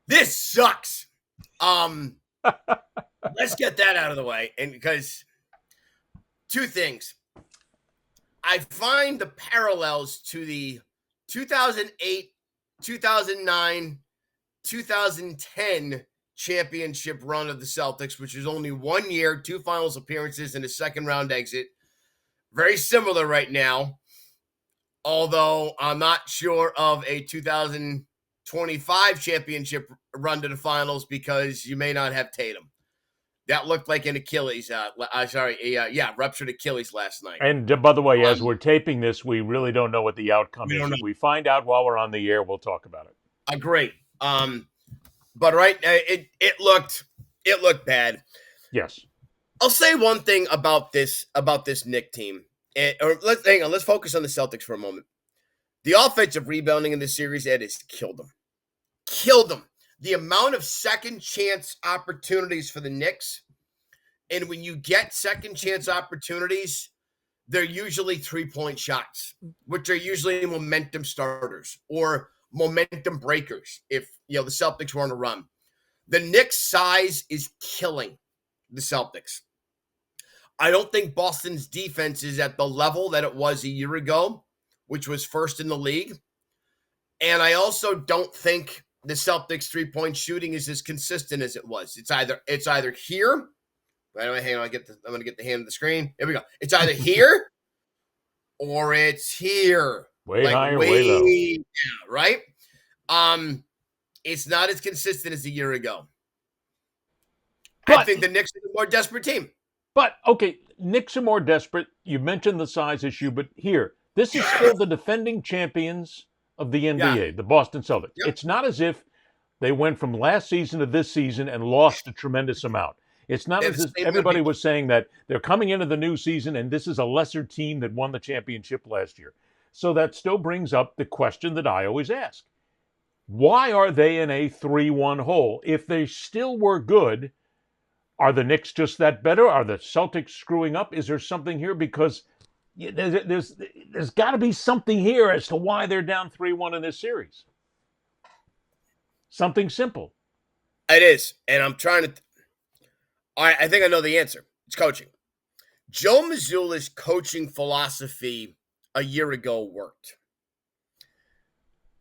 This sucks. Let's get that out of the way. And because two things. I find the parallels to the 2008, 2009, 2010 championship run of the Celtics, which is only 1 year, 2 finals appearances, and a second round exit. Very similar right now, although I'm not sure of a 2025 championship run to the finals because you may not have Tatum. That looked like an Achilles, ruptured Achilles last night. And by the way, as we're taping this, we really don't know what the outcome We is. don't know. If we find out while we're on the air, we'll talk about it. Agree. But right, it looked bad. Yes. I'll say one thing about this Knick team. Let's focus on the Celtics for a moment. The offensive rebounding in this series, Ed, has killed them. Killed them. The amount of second chance opportunities for the Knicks, and when you get second chance opportunities, they're usually 3-point shots, which are usually momentum starters or momentum breakers if the Celtics were on a run. The Knicks' size is killing the Celtics. I don't think Boston's defense is at the level that it was a year ago, which was first in the league. And I also don't think the Celtics 3-point shooting is as consistent as it was. It's either here. Hang on, I'm going to get the hand of the screen. Here we go. It's either here or it's here. Way higher, way low. Down, right? It's not as consistent as a year ago. But I think the Knicks are a more desperate team. But, okay, Knicks are more desperate. You mentioned the size issue, but here, this is still the defending champions of the NBA, the Boston Celtics. Yep. It's not as if they went from last season to this season and lost a tremendous amount. It's not as if everybody was saying that they're coming into the new season and this is a lesser team that won the championship last year. So that still brings up the question that I always ask. Why are they in a 3-1 hole? If they still were good, are the Knicks just that better? Are the Celtics screwing up? Is there something here? Because there's got to be something here as to why they're down 3-1 in this series. Something simple. It is. And I'm trying to... I think I know the answer. It's coaching. Joe Mazzulla's coaching philosophy a year ago worked.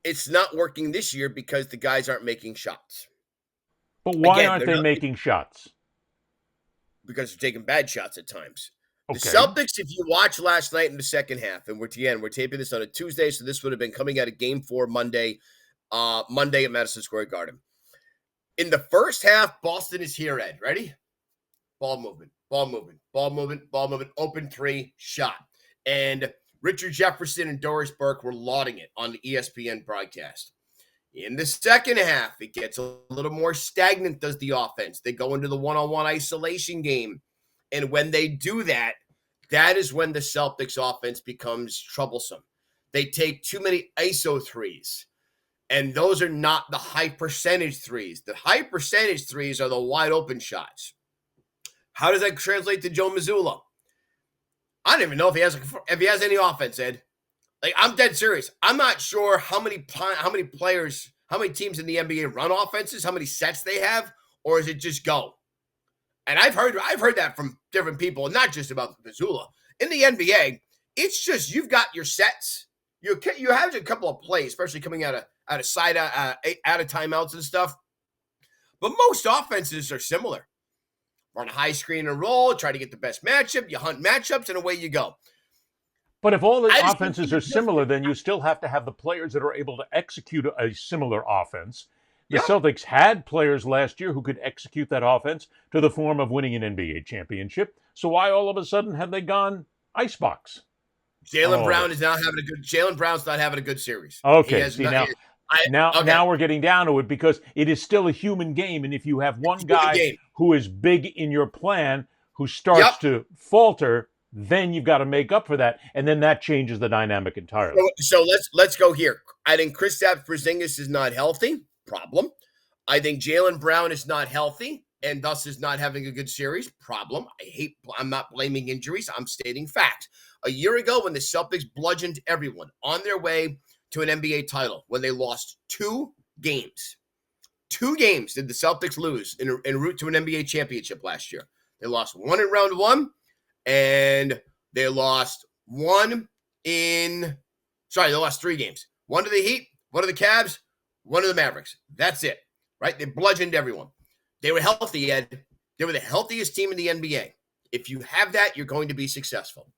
It's not working this year because the guys aren't making shots. But why aren't they making shots? Because they're taking bad shots at times. Okay. The Celtics, if you watch last night in the second half, and we're taping this on a Tuesday, so this would have been coming out of Game 4 Monday at Madison Square Garden. In the first half, Boston is here, Ed. Ready? Ball movement, open three, shot. And Richard Jefferson and Doris Burke were lauding it on the ESPN broadcast. In the second half, it gets a little more stagnant, does the offense. They go into the one-on-one isolation game. And when they do that, that is when the Celtics offense becomes troublesome. They take too many ISO threes. And those are not the high percentage threes. The high percentage threes are the wide open shots. How does that translate to Joe Mazzulla? I don't even know if he has any offense, Ed. Like, I'm dead serious. I'm not sure how many players, how many teams in the NBA run offenses, how many sets they have, or is it just go? And I've heard that from different people, not just about Mazzulla. In the NBA, it's just you've got your sets. You have a couple of plays, especially coming out of timeouts and stuff. But most offenses are similar. Run a high screen and roll, try to get the best matchup. You hunt matchups, and away you go. But if all the offenses are similar, then you still have to have the players that are able to execute a similar offense. The Celtics had players last year who could execute that offense to the form of winning an NBA championship. So why all of a sudden have they gone icebox? Jaylen Brown's not having a good series. Okay, now we're getting down to it because it is still a human game, and if you have one guy who is big in your plan who starts to falter, then you've got to make up for that, and then that changes the dynamic entirely. So let's go here. I think Kristaps Porzingis is not healthy. Problem. I think Jaylen Brown is not healthy and thus is not having a good series. Problem. I'm not blaming injuries. I'm stating fact. A year ago, when the Celtics bludgeoned everyone on their way to an NBA title, when they lost 2 games, 2 games did the Celtics lose in route to an NBA championship last year. They lost 1 in round 1, and they lost 1 in – sorry, they lost 3 games. 1 to the Heat, 1 to the Cavs, 1 to the Mavericks. That's it, right? They bludgeoned everyone. They were healthy, Ed. They were the healthiest team in the NBA. If you have that, you're going to be successful.